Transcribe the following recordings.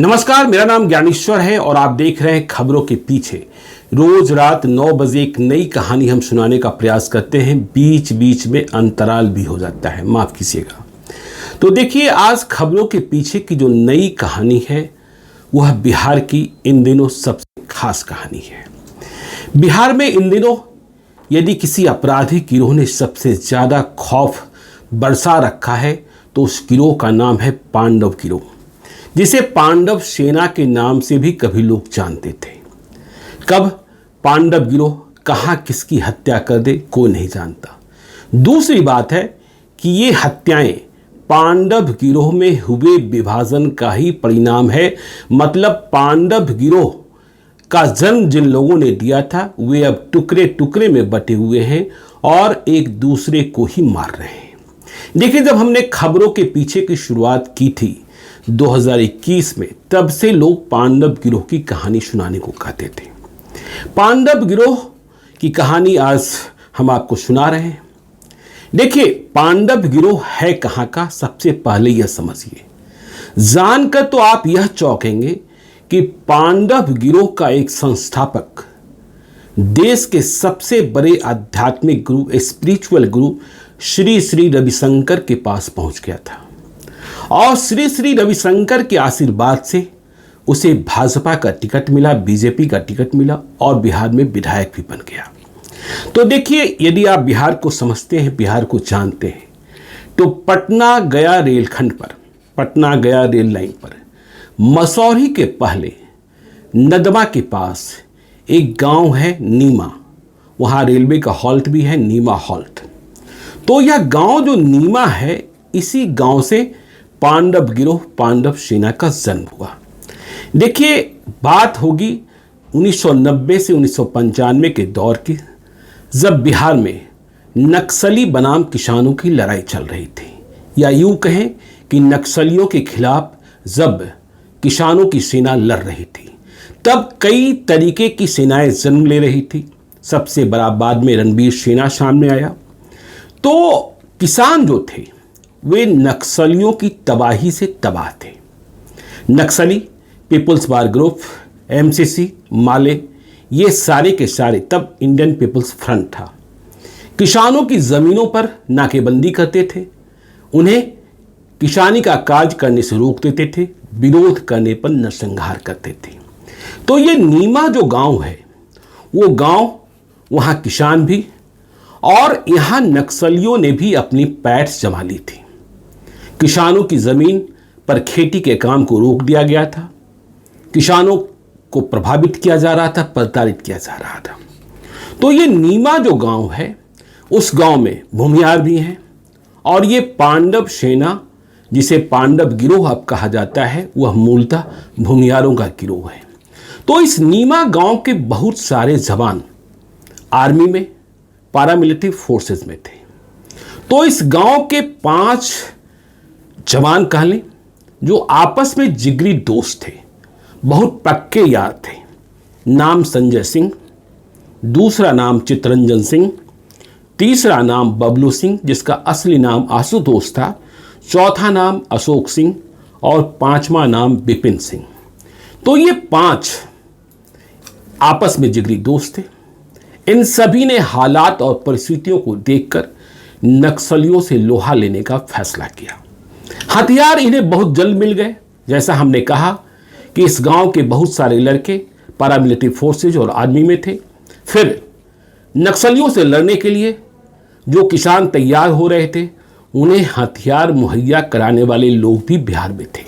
नमस्कार, मेरा नाम ज्ञानेश्वर है और आप देख रहे हैं खबरों के पीछे। रोज रात 9 बजे एक नई कहानी हम सुनाने का प्रयास करते हैं। बीच बीच में अंतराल भी हो जाता है, माफ कीजिएगा। तो देखिए, आज खबरों के पीछे की जो नई कहानी है वह बिहार की इन दिनों सबसे खास कहानी है। बिहार में इन दिनों यदि किसी आपराधिक गिरोह ने सबसे ज्यादा खौफ बरसा रखा है तो उस गिरोह का नाम है पांडव गिरोह, जिसे पांडव सेना के नाम से भी कभी लोग जानते थे। कब पांडव गिरोह कहाँ किसकी हत्या कर दे कोई नहीं जानता। दूसरी बात है कि ये हत्याएं पांडव गिरोह में हुए विभाजन का ही परिणाम है। मतलब पांडव गिरोह का जन्म जिन लोगों ने दिया था वे अब टुकड़े टुकड़े में बटे हुए हैं और एक दूसरे को ही मार रहे हैं। देखिए, जब हमने खबरों के पीछे की शुरुआत की थी 2021 में, तब से लोग पांडव गिरोह की कहानी सुनाने को कहते थे। पांडव गिरोह की कहानी आज हम आपको सुना रहे हैं। देखिए, पांडव गिरोह है कहां का, सबसे पहले यह समझिए। जानकर तो आप यह चौंकेंगे कि पांडव गिरोह का एक संस्थापक देश के सबसे बड़े आध्यात्मिक गुरु, स्पिरिचुअल गुरु श्री श्री रविशंकर के पास पहुंच गया था और श्री श्री रविशंकर के आशीर्वाद से उसे भाजपा का टिकट मिला, बीजेपी का टिकट मिला और बिहार में विधायक भी बन गया। तो देखिए, यदि आप बिहार को समझते हैं, बिहार को जानते हैं, तो पटना गया रेलखंड पर, पटना गया रेल लाइन पर मसौरी के पहले नदमा के पास एक गांव है नीमा। वहां रेलवे का हॉल्ट भी है, नीमा हॉल्ट। तो यह गांव जो नीमा है, इसी गांव से पांडव गिरोह, पांडव सेना का जन्म हुआ। देखिए, बात होगी 1990 से 1995 के दौर की, जब बिहार में नक्सली बनाम किसानों की लड़ाई चल रही थी, या यूं कहें कि नक्सलियों के खिलाफ जब किसानों की सेना लड़ रही थी। तब कई तरीके की सेनाएं जन्म ले रही थी। सबसे बड़ा बाद में रणबीर सेना सामने आया। तो किसान जो थे वे नक्सलियों की तबाही से तबाह थे। नक्सली, पीपुल्स वार ग्रुप, एमसीसी, माले, ये सारे के सारे तब इंडियन पीपुल्स फ्रंट था। किसानों की ज़मीनों पर नाकेबंदी करते थे, उन्हें किसानी का कार्य करने से रोक देते थे, विरोध करने पर नरसंहार करते थे। तो ये नीमा जो गांव है, वो गांव, वहाँ किसान भी और यहाँ नक्सलियों ने भी अपनी पैठ जमा ली थी। किसानों की ज़मीन पर खेती के काम को रोक दिया गया था, किसानों को प्रभावित किया जा रहा था, प्रताड़ित किया जा रहा था। तो ये नीमा जो गांव है, उस गांव में भूमिहार भी हैं और ये पांडव सेना, जिसे पांडव गिरोह अब कहा जाता है, वह मूलतः भूमिहारों का गिरोह है। तो इस नीमा गांव के बहुत सारे जवान आर्मी में, पैरामिलिट्री फोर्सेस में थे। तो इस गांव के 5 जवान कह लें जो आपस में जिगरी दोस्त थे, बहुत पक्के यार थे। नाम संजय सिंह, दूसरा नाम चितरंजन सिंह, तीसरा नाम बबलू सिंह जिसका असली नाम आशुतोष था, चौथा नाम अशोक सिंह और 5वां नाम विपिन सिंह। तो ये 5 आपस में जिगरी दोस्त थे। इन सभी ने हालात और परिस्थितियों को देखकर नक्सलियों से लोहा लेने का फैसला किया। हथियार इन्हें बहुत जल्द मिल गए। जैसा हमने कहा कि इस गांव के बहुत सारे लड़के पैरामिलिट्री फोर्सेज और आर्मी में थे। फिर नक्सलियों से लड़ने के लिए जो किसान तैयार हो रहे थे, उन्हें हथियार मुहैया कराने वाले लोग भी बिहार में थे।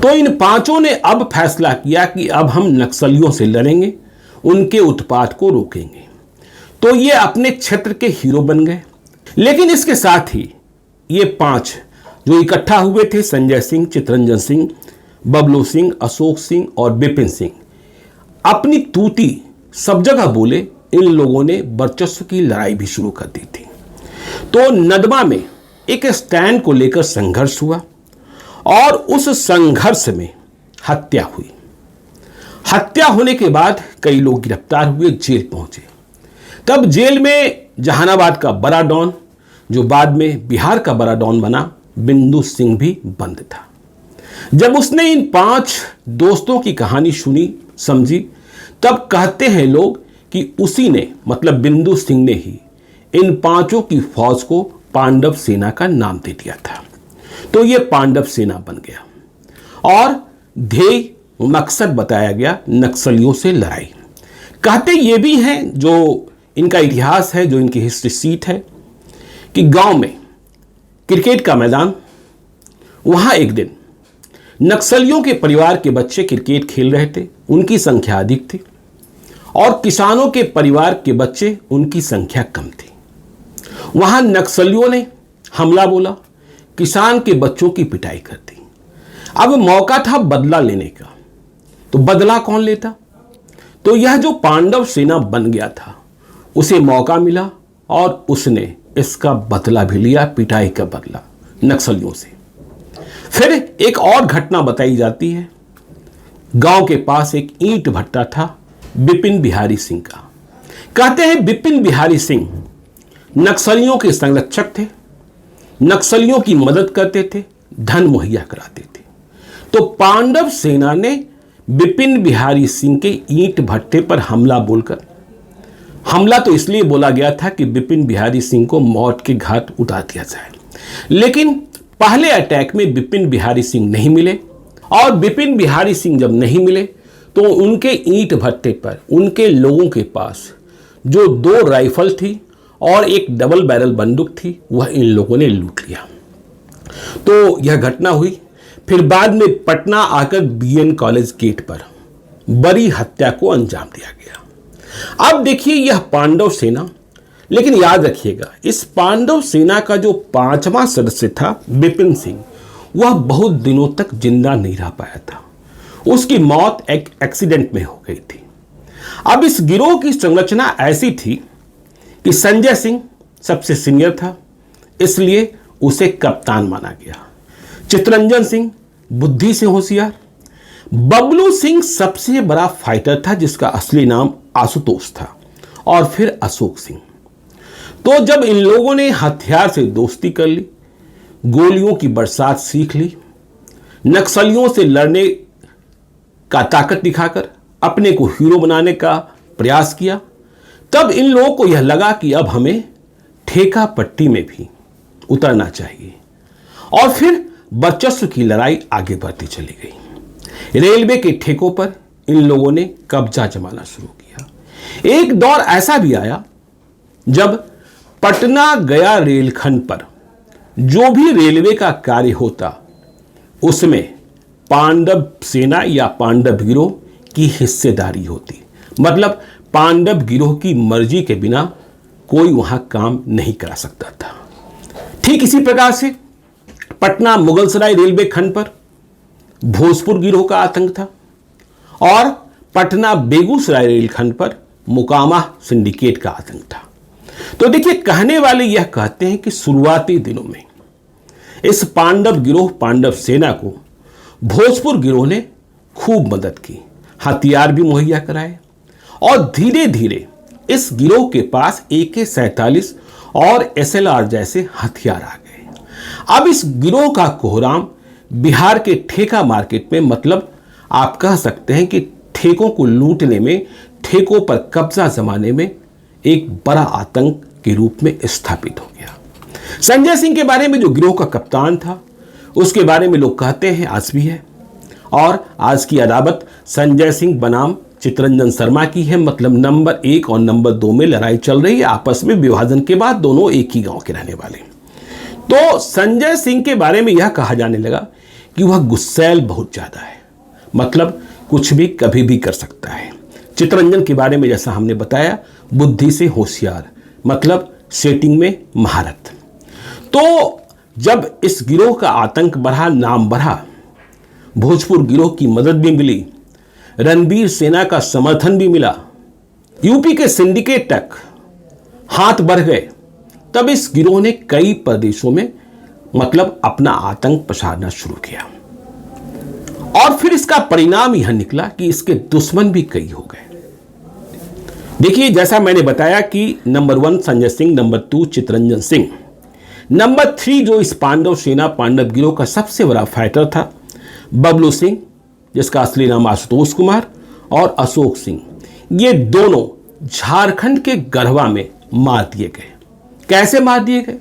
तो इन 5 ने अब फैसला किया कि अब हम नक्सलियों से लड़ेंगे, उनके उत्पात को रोकेंगे। तो ये अपने क्षेत्र के हीरो बन गए। लेकिन इसके साथ ही ये 5 जो इकट्ठा हुए थे, संजय सिंह, चितरंजन सिंह, बबलू सिंह, अशोक सिंह और विपिन सिंह, अपनी तूती सब जगह बोले। इन लोगों ने वर्चस्व की लड़ाई भी शुरू कर दी थी। तो नदमा में एक स्टैंड को लेकर संघर्ष हुआ और उस संघर्ष में हत्या हुई। हत्या होने के बाद कई लोग गिरफ्तार हुए, जेल पहुंचे। तब जेल में जहानाबाद का बड़ा डॉन, जो बाद में बिहार का बड़ा डॉन बना, बिंदु सिंह भी बंद था। जब उसने इन 5 दोस्तों की कहानी सुनी समझी, तब कहते हैं लोग कि उसी ने मतलब बिंदु सिंह ने ही इन 5 की फौज को पांडव सेना का नाम दे दिया था। तो ये पांडव सेना बन गया और ध्येय मकसद बताया गया नक्सलियों से लड़ाई। कहते ये भी हैं, जो इनका इतिहास है, जो इनकी हिस्ट्री सीट है, कि गांव में क्रिकेट का मैदान, वहां एक दिन नक्सलियों के परिवार के बच्चे क्रिकेट खेल रहे थे। उनकी संख्या अधिक थी और किसानों के परिवार के बच्चे, उनकी संख्या कम थी। वहां नक्सलियों ने हमला बोला, किसान के बच्चों की पिटाई कर दी। अब मौका था बदला लेने का, तो बदला कौन लेता? तो यह जो पांडव सेना बन गया था, उसे मौका मिला और उसने इसका बदला भी लिया, पिटाई का बदला नक्सलियों से। फिर एक और घटना बताई जाती है। गांव के पास एक ईंट भट्टा था बिपिन बिहारी सिंह का। कहते हैं बिपिन बिहारी सिंह नक्सलियों के संरक्षक थे, नक्सलियों की मदद करते थे, धन मुहैया कराते थे। तो पांडव सेना ने बिपिन बिहारी सिंह के ईंट भट्टे पर हमला बोलकर, हमला तो इसलिए बोला गया था कि बिपिन बिहारी सिंह को मौत के घाट उतार दिया जाए, लेकिन पहले अटैक में बिपिन बिहारी सिंह नहीं मिले और बिपिन बिहारी सिंह जब नहीं मिले तो उनके ईंट भट्टे पर उनके लोगों के पास जो 2 राइफल थी और एक डबल बैरल बंदूक थी, वह इन लोगों ने लूट लिया। तो यह घटना हुई। फिर बाद में पटना आकर बीएन कॉलेज गेट पर बड़ी हत्या को अंजाम दिया गया। अब देखिए यह पांडव सेना, लेकिन याद रखिएगा इस पांडव सेना का जो 5वां सदस्य था बिपिन सिंह, वह बहुत दिनों तक जिंदा नहीं रह पाया था। उसकी मौत एक एक्सीडेंट में हो गई थी। अब इस गिरोह की संरचना ऐसी थी कि संजय सिंह सबसे सीनियर था, इसलिए उसे कप्तान माना गया। चितरंजन सिंह बुद्धि से होशियार, बबलू सिंह सबसे बड़ा फाइटर था जिसका असली नाम आशुतोष था, और फिर अशोक सिंह। तो जब इन लोगों ने हथियार से दोस्ती कर ली, गोलियों की बरसात सीख ली, नक्सलियों से लड़ने का ताकत दिखाकर अपने को हीरो बनाने का प्रयास किया, तब इन लोगों को यह लगा कि अब हमें ठेका पट्टी में भी उतरना चाहिए। और फिर वर्चस्व की लड़ाई आगे बढ़ती चली गई। रेलवे के ठेकों पर इन लोगों ने कब्जा जमाना शुरू किया। एक दौर ऐसा भी आया जब पटना गया रेलखंड पर जो भी रेलवे का कार्य होता, उसमें पांडव सेना या पांडव गिरोह की हिस्सेदारी होती। मतलब पांडव गिरोह की मर्जी के बिना कोई वहां काम नहीं करा सकता था। ठीक इसी प्रकार से पटना मुगलसराय रेलवे खंड पर भोजपुर गिरोह का आतंक था और पटना बेगूसराय रेलखंड पर मुकामा सिंडिकेट का आतंक था। तो देखिए, कहने वाले यह कहते हैं कि शुरुआती दिनों में इस पांडव गिरोह पांडव सेना को भोजपुर गिरोह ने खूब मदद की, हथियार भी मुहैया कराए और धीरे धीरे इस गिरोह के पास AK-47 और SLR जैसे हथियार आ गए। अब इस गिरोह का कोहराम बिहार के ठेका मार्केट में, मतलब आप कह सकते हैं कि ठेकों को लूटने में, ठेकों पर कब्जा जमाने में एक बड़ा आतंक के रूप में स्थापित हो गया। संजय सिंह के बारे में जो गिरोह का कप्तान था, उसके बारे में लोग कहते हैं आज भी है, और आज की अदावत संजय सिंह बनाम चितरंजन शर्मा की है। मतलब नंबर 1 और नंबर 2 में लड़ाई चल रही है आपस में। विभाजन के बाद दोनों एक ही गांव के रहने वाले। तो संजय सिंह के बारे में यह कहा जाने लगा कि वह गुस्सैल बहुत ज्यादा है, मतलब कुछ भी कभी भी कर सकता है। चितरंजन के बारे में जैसा हमने बताया, बुद्धि से होशियार, मतलब सेटिंग में महारत। तो जब इस गिरोह का आतंक बढ़ा, नाम बढ़ा, भोजपुर गिरोह की मदद भी मिली, रणबीर सेना का समर्थन भी मिला, यूपी के सिंडिकेट तक हाथ बढ़ गए, तब इस गिरोह ने कई प्रदेशों में मतलब अपना आतंक पसारना शुरू किया। और फिर इसका परिणाम यह निकला कि इसके दुश्मन भी कई हो गए। देखिए, जैसा मैंने बताया कि number 1 Sanjay Singh, number 2 Chitranjan Singh, number 3 जो इस पांडव सेना पांडव गिरोह का सबसे बड़ा फाइटर था बबलू सिंह, जिसका असली नाम आशुतोष कुमार, और अशोक सिंह, ये दोनों झारखंड के गढ़वा में मार दिए गए। कैसे मार दिए गए?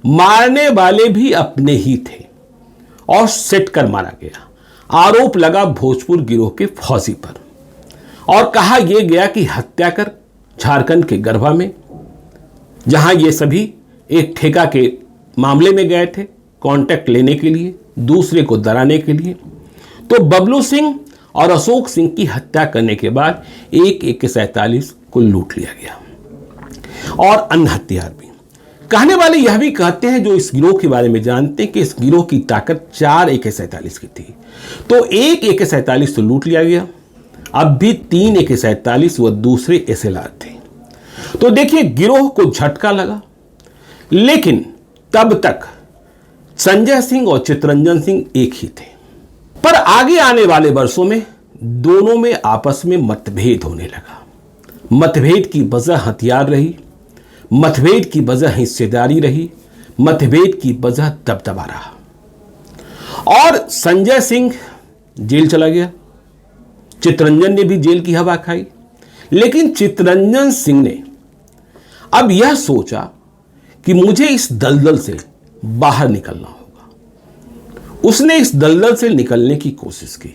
मारने वाले भी अपने ही थे और सेट कर मारा गया। आरोप लगा भोजपुर गिरोह के फौजी पर और कहा यह गया कि हत्या कर झारखंड के गढ़वा में, जहां ये सभी एक ठेका के मामले में गए थे कॉन्ट्रैक्ट लेने के लिए, दूसरे को डराने के लिए, तो बबलू सिंह और अशोक सिंह की हत्या करने के बाद एक AK-47 को लूट लिया गया और अन्य हथियार भी। कहने वाले यह भी कहते हैं, जो इस गिरोह के बारे में जानते हैं, कि इस गिरोह की ताकत 4 AK-47 की थी। तो एक AK-47 तो लूट लिया गया, अब भी 3 AK-47 व दूसरे SLR थे। तो देखिए, गिरोह को झटका लगा, लेकिन तब तक संजय सिंह और चितरंजन सिंह एक ही थे। पर आगे आने वाले वर्षों में दोनों में आपस में मतभेद होने लगा। मतभेद की वजह हथियार रही, मतभेद की वजह हिस्सेदारी रही, मतभेद की वजह दबदबा रहा। और संजय सिंह जेल चला गया, चितरंजन ने भी जेल की हवा खाई। लेकिन चितरंजन सिंह ने अब यह सोचा कि मुझे इस दलदल से बाहर निकलना होगा। उसने इस दलदल से निकलने की कोशिश की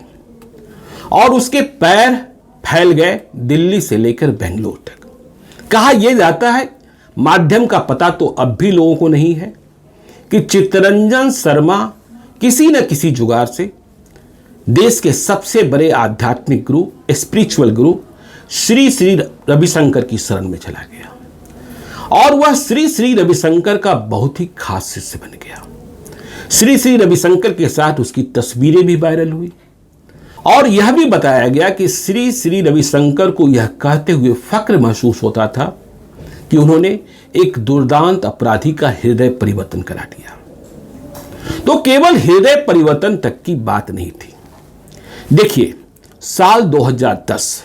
और उसके पैर फैल गए दिल्ली से लेकर बेंगलोर तक। कहा यह जाता है, माध्यम का पता तो अब भी लोगों को नहीं है, कि चितरंजन शर्मा किसी न किसी जुगाड़ से देश के सबसे बड़े आध्यात्मिक गुरु, स्पिरिचुअल गुरु श्री श्री रविशंकर की शरण में चला गया और वह श्री श्री रविशंकर का बहुत ही खास शिष्य बन गया। श्री श्री रविशंकर के साथ उसकी तस्वीरें भी वायरल हुई और यह भी बताया गया कि श्री श्री रविशंकर को यह कहते हुए फक्र महसूस होता था कि उन्होंने एक दुर्दांत अपराधी का हृदय परिवर्तन करा दिया। तो केवल हृदय परिवर्तन तक की बात नहीं थी। देखिए, साल 2010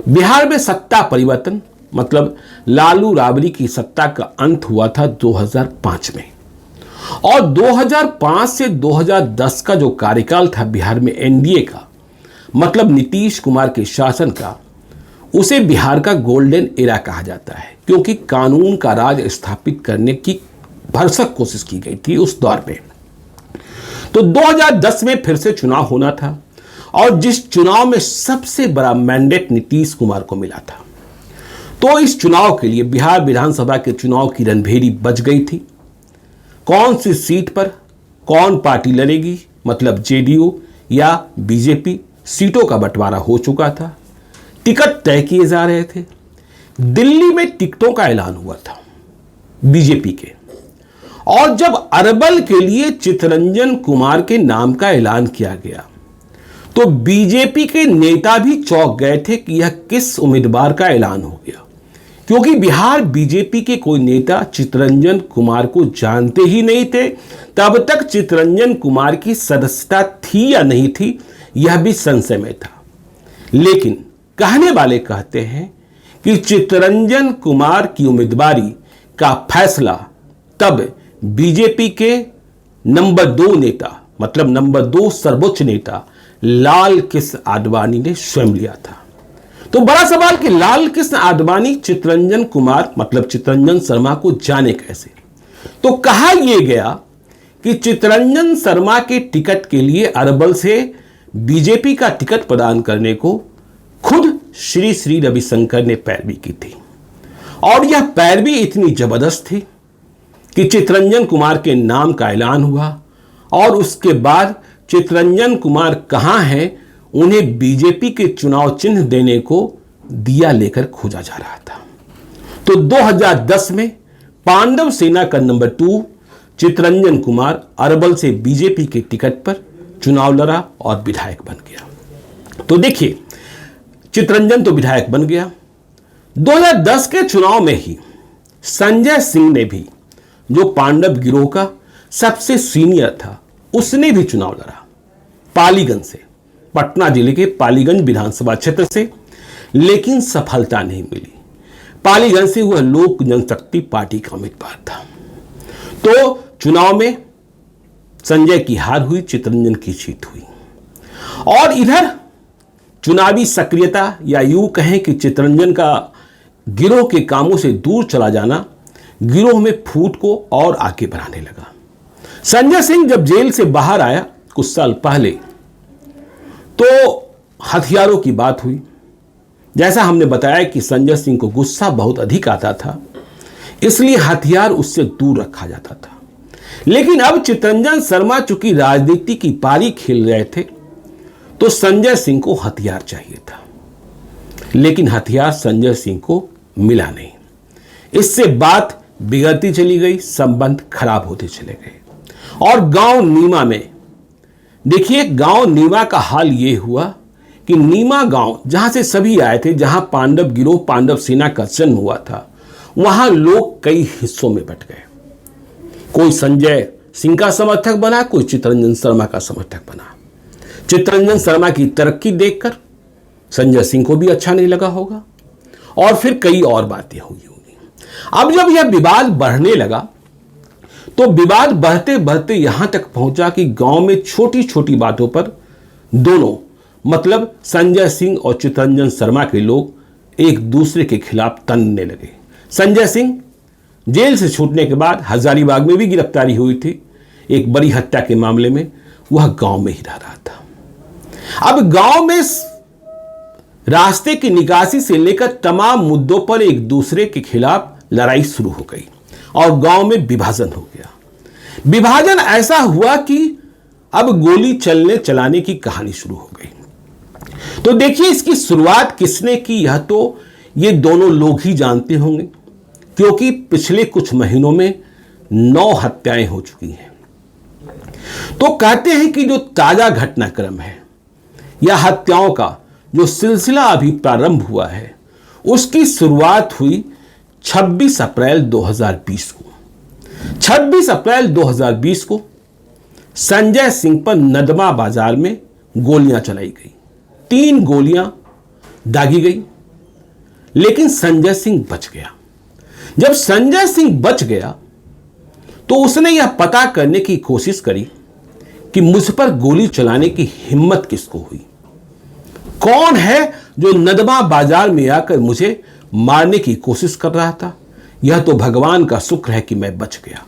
बिहार में सत्ता परिवर्तन, मतलब लालू राबड़ी की सत्ता का अंत हुआ था 2005 में, और 2005 से 2010 का जो कार्यकाल था बिहार में NDA का, मतलब नीतीश कुमार के शासन का, उसे बिहार का गोल्डन एरा कहा जाता है, क्योंकि कानून का राज स्थापित करने की भरसक कोशिश की गई थी उस दौर में। तो 2010 में फिर से चुनाव होना था और जिस चुनाव में सबसे बड़ा मैंडेट नीतीश कुमार को मिला था। तो इस चुनाव के लिए बिहार विधानसभा के चुनाव की रणभेरी बज गई थी। कौन सी सीट पर कौन पार्टी लड़ेगी, मतलब JDU या BJP, सीटों का बंटवारा हो चुका था। टिकट तय किए जा रहे थे। दिल्ली में टिकटों का ऐलान हुआ था BJP के, और जब अरवल के लिए चितरंजन कुमार के नाम का ऐलान किया गया तो BJP के नेता भी चौंक गए थे कि यह किस उम्मीदवार का ऐलान हो गया, क्योंकि बिहार BJP के कोई नेता चितरंजन कुमार को जानते ही नहीं थे। तब तक चितरंजन कुमार की सदस्यता थी या नहीं थी, यह भी संशय में था। लेकिन कहने वाले कहते हैं कि चितरंजन कुमार की उम्मीदवारी का फैसला तब BJP के नंबर 2 नेता, मतलब नंबर 2 सर्वोच्च नेता लाल कृष्ण आडवाणी ने स्वयं लिया था। तो बड़ा सवाल कि लाल कृष्ण आडवाणी चितरंजन कुमार, मतलब चितरंजन शर्मा को जाने कैसे? तो कहा यह गया कि चितरंजन शर्मा के टिकट के लिए अरवल से BJP का टिकट प्रदान करने को खुद श्री श्री रविशंकर ने पैरवी की थी, और यह पैरवी इतनी जबरदस्त थी कि चितरंजन कुमार के नाम का ऐलान हुआ और उसके बाद चितरंजन कुमार कहां हैं, उन्हें BJP के चुनाव चिन्ह देने को दिया लेकर खोजा जा रहा था। तो 2010 में पांडव सेना का नंबर 2 चितरंजन कुमार अरवल से BJP के टिकट पर चुनाव लड़ा और विधायक बन गया। तो देखिए, चितरंजन तो विधायक बन गया। 2010 के चुनाव में ही संजय सिंह ने भी, जो पांडव गिरोह का सबसे सीनियर था, उसने भी चुनाव लड़ा पालीगंज से, पटना जिले के पालीगंज विधानसभा क्षेत्र से, लेकिन सफलता नहीं मिली। पालीगंज से वह लोक जनशक्ति पार्टी का उम्मीदवार था। तो चुनाव में संजय की हार हुई, चितरंजन की जीत हुई। और इधर चुनावी सक्रियता या यूं कहें कि चितरंजन का गिरोह के कामों से दूर चला जाना गिरोह में फूट को और आगे बढ़ाने लगा। संजय सिंह जब जेल से बाहर आया कुछ साल पहले तो हथियारों की बात हुई। जैसा हमने बताया कि संजय सिंह को गुस्सा बहुत अधिक आता था, इसलिए हथियार उससे दूर रखा जाता था। लेकिन अब चितरंजन शर्मा चूंकि राजनीति की पारी खेल रहे थे तो संजय सिंह को हथियार चाहिए था, लेकिन हथियार संजय सिंह को मिला नहीं। इससे बात बिगड़ती चली गई, संबंध खराब होते चले गए। और गांव नीमा में देखिए, गांव नीमा का हाल यह हुआ कि नीमा गांव जहां से सभी आए थे, जहां पांडव गिरोह पांडव सेना का जन्म हुआ था, वहां लोग कई हिस्सों में बट गए। कोई संजय सिंह का समर्थक बना, कोई चितरंजन शर्मा का समर्थक बना। चितरंजन शर्मा की तरक्की देखकर संजय सिंह को भी अच्छा नहीं लगा होगा और फिर कई और बातें हुई होंगी। अब जब यह विवाद बढ़ने लगा तो विवाद बढ़ते बढ़ते यहां तक पहुंचा कि गांव में छोटी छोटी बातों पर दोनों मतलब संजय सिंह और चितरंजन शर्मा के लोग एक दूसरे के खिलाफ तनने लगे। संजय सिंह जेल से छूटने के बाद हजारीबाग में भी गिरफ्तारी हुई थी एक बड़ी हत्या के मामले में, वह गांव में ही रह रहा था। अब गांव में रास्ते की निकासी से लेकर तमाम मुद्दों पर एक दूसरे के खिलाफ लड़ाई शुरू हो गई और गांव में विभाजन हो गया। विभाजन ऐसा हुआ कि अब गोली चलाने की कहानी शुरू हो गई। तो देखिए, इसकी शुरुआत किसने की यह तो ये दोनों लोग ही जानते होंगे, क्योंकि पिछले कुछ महीनों में 9 हत्याएं हो चुकी हैं। तो कहते हैं कि जो ताजा घटनाक्रम है या हत्याओं का जो सिलसिला अभी प्रारंभ हुआ है, उसकी शुरुआत हुई 26 अप्रैल 2020 को। 26 अप्रैल 2020 को संजय सिंह पर नदमा बाजार में गोलियां चलाई गई। 3 गोलियां दागी गई, लेकिन संजय सिंह बच गया। जब संजय सिंह बच गया तो उसने यह पता करने की कोशिश करी कि मुझ पर गोली चलाने की हिम्मत किसको हुई, कौन है जो नदमा बाजार में आकर मुझे मारने की कोशिश कर रहा था। यह तो भगवान का शुक्र है कि मैं बच गया।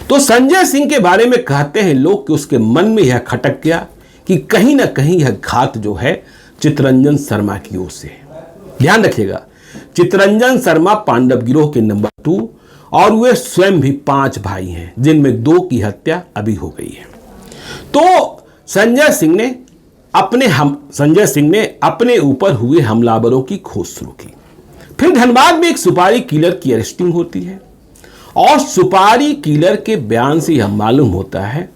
तो संजय सिंह के बारे में कहते हैं लोग कि उसके मन में यह खटक गया कि कहीं ना कहीं यह घात जो है चितरंजन शर्मा की ओर से है। ध्यान रखिएगा, चितरंजन शर्मा पांडव गिरोह के नंबर 2 और वे स्वयं भी 5 भाई हैं, जिनमें 2 की हत्या अभी हो गई है। तो संजय सिंह ने अपने ऊपर हुए हमलावरों की खोज शुरू की। फिर धनबाद में एक सुपारी किलर की अरेस्टिंग होती है और सुपारी किलर के बयान से यह मालूम होता है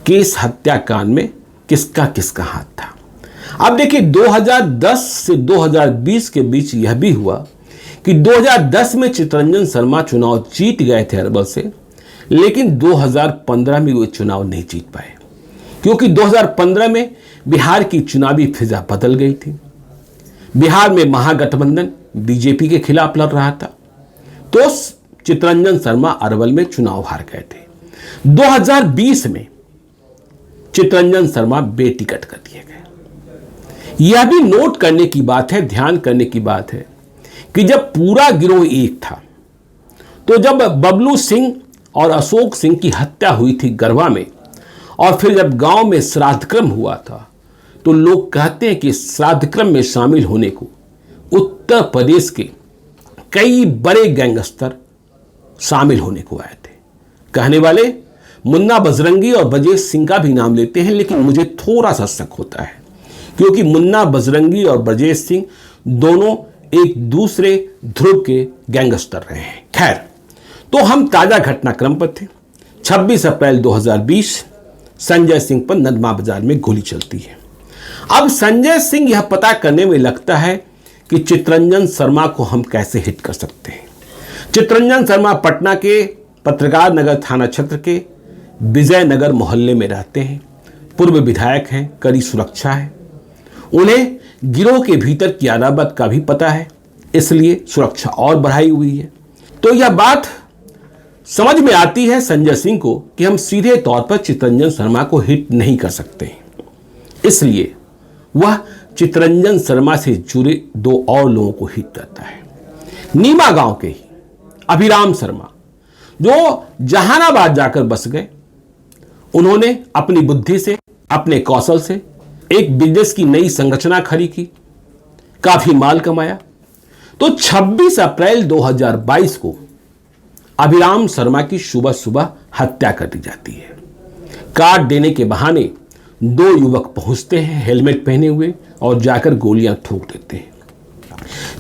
कि इस हत्याकांड में किसका किसका हाथ था। अब देखिए, 2010 से 2020 के बीच यह भी हुआ कि 2010 में चितरंजन शर्मा चुनाव जीत गए थे अरवल से, लेकिन 2015 में वो चुनाव नहीं जीत पाए, क्योंकि 2015 में बिहार की चुनावी फिजा बदल गई थी। बिहार में महागठबंधन बीजेपी के खिलाफ लड़ रहा था, तो चितरंजन शर्मा अरवल में चुनाव हार गए थे। 2020 में चितरंजन शर्मा बेटिकट कर दिए गए। यह भी नोट करने की बात है, ध्यान करने की बात है कि जब पूरा गिरोह एक था, तो जब बबलू सिंह और अशोक सिंह की हत्या हुई थी गरवा में, और फिर जब गांव में श्राद्धक्रम हुआ था, तो लोग कहते हैं कि श्राद्धक्रम में शामिल होने को उत्तर प्रदेश के कई बड़े गैंगस्टर शामिल होने को आए थे। कहने वाले मुन्ना बजरंगी और ब्रजेश सिंह का भी नाम लेते हैं, लेकिन मुझे थोड़ा सा शक होता है, क्योंकि मुन्ना बजरंगी और ब्रजेश सिंह दोनों एक दूसरे ध्रुव के गैंगस्टर रहे हैं। खैर, तो हम ताजा घटनाक्रम पर थे। 26 अप्रैल 2020 संजय सिंह पर नदमा बाजार में गोली चलती है। अब संजय सिंह यह पता करने में लगता है कि चितरंजन शर्मा को हम कैसे हिट कर सकते हैं। चितरंजन शर्मा पटना के पत्रकार नगर थाना क्षेत्र के विजयनगर मोहल्ले में रहते हैं, पूर्व विधायक हैं, कड़ी सुरक्षा है। उन्हें गिरोह के भीतर की अदावत का भी पता है, इसलिए सुरक्षा और बढ़ाई हुई है। तो यह बात समझ में आती है संजय सिंह को कि हम सीधे तौर पर चितरंजन शर्मा को हिट नहीं कर सकते हैं। इसलिए वह चितरंजन शर्मा से जुड़े 2 और लोगों को हिट करता है। नीमा गांव के ही अभिराम शर्मा, जो जहानाबाद जाकर बस गए। उन्होंने अपनी बुद्धि से, अपने कौशल से एक बिजनेस की नई संरचना खड़ी की, काफी माल कमाया। तो 26 अप्रैल 2022 को अभिराम शर्मा की सुबह सुबह हत्या कर दी जाती है। काट देने के बहाने 2 युवक पहुंचते हैं हेलमेट पहने हुए और जाकर गोलियां ठोक देते हैं।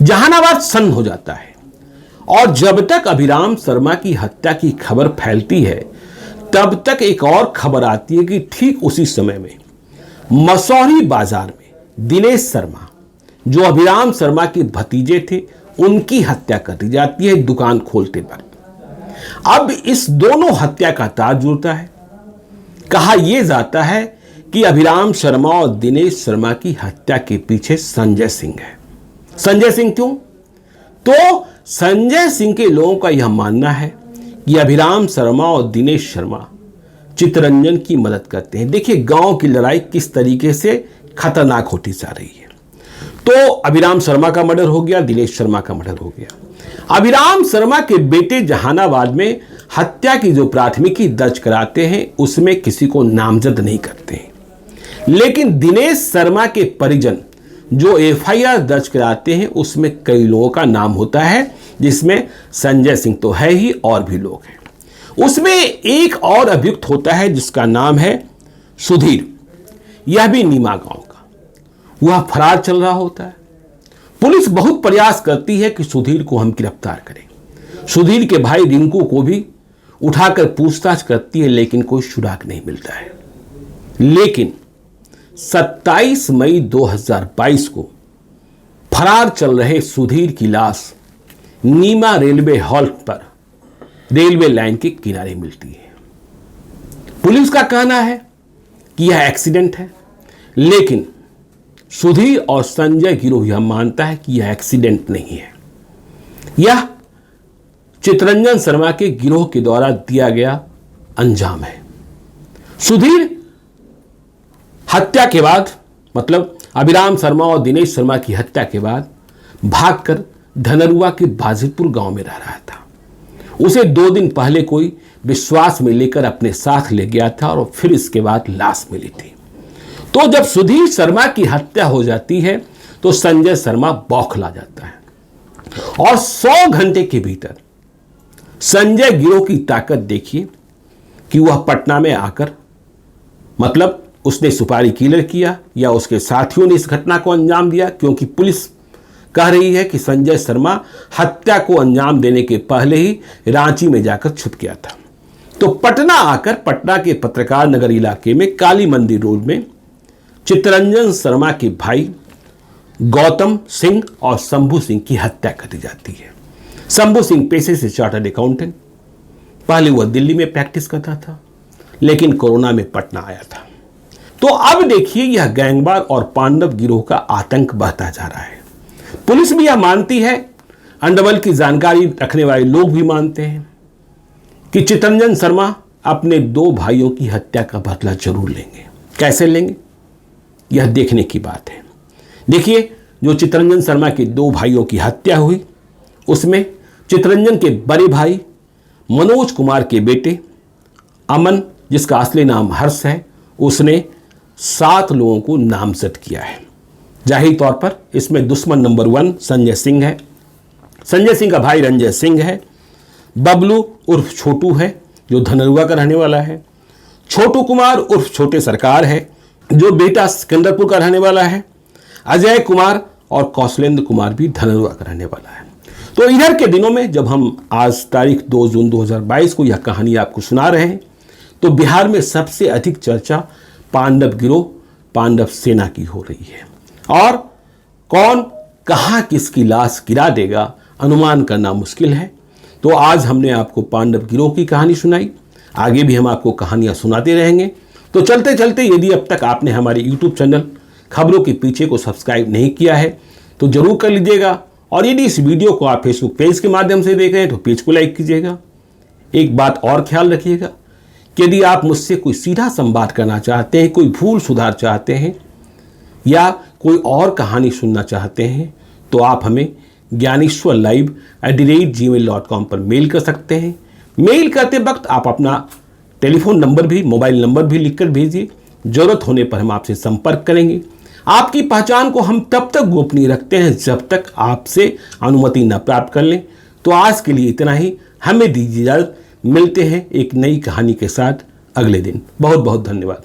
जहानाबाद सन्न हो जाता है और जब तक अभिराम शर्मा की हत्या की खबर फैलती है तब तक एक और खबर आती है कि ठीक उसी समय में मसौरी बाजार में दिनेश शर्मा, जो अभिराम शर्मा के भतीजे थे, उनकी हत्या कर दी जाती है दुकान खोलते वक्त। अब इस दोनों हत्या का तार जुड़ता है। कहा यह जाता है कि अभिराम शर्मा और दिनेश शर्मा की हत्या के पीछे संजय सिंह है। संजय सिंह क्यों? तो संजय सिंह के लोगों का यह मानना है कि अभिराम शर्मा और दिनेश शर्मा चितरंजन की मदद करते हैं। देखिए गांव की लड़ाई किस तरीके से खतरनाक होती जा रही है। तो अभिराम शर्मा का मर्डर हो गया, दिनेश शर्मा का मर्डर हो गया। अभिराम शर्मा के बेटे जहानाबाद में हत्या की जो प्राथमिकी दर्ज कराते हैं उसमें किसी को नामजद नहीं करते हैं, लेकिन दिनेश शर्मा के परिजन जो एफआईआर दर्ज कराते हैं उसमें कई लोगों का नाम होता है, जिसमें संजय सिंह तो है ही और भी लोग हैं। उसमें एक और अभियुक्त होता है जिसका नाम है सुधीर। यह भी नीमा गांव का। वह फरार चल रहा होता है। पुलिस बहुत प्रयास करती है कि सुधीर को हम गिरफ्तार करें। सुधीर के भाई रिंकू को भी उठाकर पूछताछ करती है, लेकिन कोई सुराग नहीं मिलता है। लेकिन 27 मई 2022 को फरार चल रहे सुधीर की लाश नीमा रेलवे हॉल्ट पर रेलवे लाइन के किनारे मिलती है। पुलिस का कहना है कि यह एक्सीडेंट है, लेकिन सुधीर और संजय गिरोह यह मानता है कि यह एक्सीडेंट नहीं है, यह चितरंजन शर्मा के गिरोह के द्वारा दिया गया अंजाम है। सुधीर हत्या के बाद, मतलब अभिराम शर्मा और दिनेश शर्मा की हत्या के बाद भागकर धनरुआ के बाजितपुर गांव में रह रहा था। उसे 2 दिन पहले कोई विश्वास में लेकर अपने साथ ले गया था और फिर इसके बाद लाश मिली थी। तो जब सुधीर शर्मा की हत्या हो जाती है तो संजय शर्मा बौखला जाता है और 100 घंटे के भीतर संजय गिरोह की ताकत देखिए कि वह पटना में आकर, मतलब उसने सुपारी किलर किया या उसके साथियों ने इस घटना को अंजाम दिया, क्योंकि पुलिस कह रही है कि संजय शर्मा हत्या को अंजाम देने के पहले ही रांची में जाकर छुप गया था। तो पटना आकर पटना के पत्रकार नगर इलाके में काली मंदिर रोड में चितरंजन शर्मा के भाई गौतम सिंह और शंभू सिंह की हत्या कर दी जाती है। शंभू सिंह पेशे से चार्टर्ड अकाउंटेंट, पहले वह दिल्ली में प्रैक्टिस करता था, लेकिन कोरोना में पटना आया था। तो अब देखिए यह गैंगवार और पांडव गिरोह का आतंक बढ़ता जा रहा है। पुलिस भी यह मानती है, अंडरवर्ल्ड की जानकारी रखने वाले लोग भी मानते हैं कि चितरंजन शर्मा अपने 2 भाइयों की हत्या का बदला जरूर लेंगे। कैसे लेंगे यह देखने की बात है। देखिए जो चितरंजन शर्मा के 2 भाइयों की हत्या हुई उसमें चितरंजन के बड़े भाई मनोज कुमार के बेटे अमन, जिसका असली नाम हर्ष है, उसने 7 लोगों को नामजद किया है। जाहिर तौर पर इसमें दुश्मन नंबर 1 संजय सिंह है। संजय सिंह का भाई रंजय सिंह है। बबलू उर्फ छोटू है जो धनरुआ का रहने वाला है। छोटू कुमार उर्फ छोटे सरकार है जो बेटा सिकंदरपुर का रहने वाला है। अजय कुमार और कौशलेंद्र कुमार भी धनरुआ का रहने वाला है। तो इधर के दिनों में जब हम आज तारीख 2 जून 2022 को यह कहानी आपको सुना रहे हैं तो बिहार में सबसे अधिक चर्चा पांडव गिरोह, पांडव सेना की हो रही है। और कौन कहां किसकी लाश गिरा देगा अनुमान करना मुश्किल है। तो आज हमने आपको पांडव गिरोह की कहानी सुनाई, आगे भी हम आपको कहानियां सुनाते रहेंगे। तो चलते चलते यदि अब तक आपने हमारे YouTube चैनल खबरों के पीछे को सब्सक्राइब नहीं किया है तो जरूर कर लीजिएगा, और यदि इस वीडियो को आप फेसबुक पेज के माध्यम से देख रहे हैं तो पेज को लाइक कीजिएगा। एक बात और ख्याल रखिएगा कि यदि आप मुझसे कोई सीधा संवाद करना चाहते हैं, कोई भूल सुधार चाहते हैं, या कोई और कहानी सुनना चाहते हैं तो आप हमें gyaneshwarlive@gmail.com पर मेल कर सकते हैं। मेल करते वक्त आप अपना टेलीफोन नंबर भी, मोबाइल नंबर भी लिखकर भेजिए। जरूरत होने पर हम आपसे संपर्क करेंगे। आपकी पहचान को हम तब तक गोपनीय रखते हैं जब तक आपसे अनुमति न प्राप्त कर लें। तो आज के लिए इतना ही, हमें दीजिए इजाजत। मिलते हैं एक नई कहानी के साथ अगले दिन। बहुत बहुत धन्यवाद।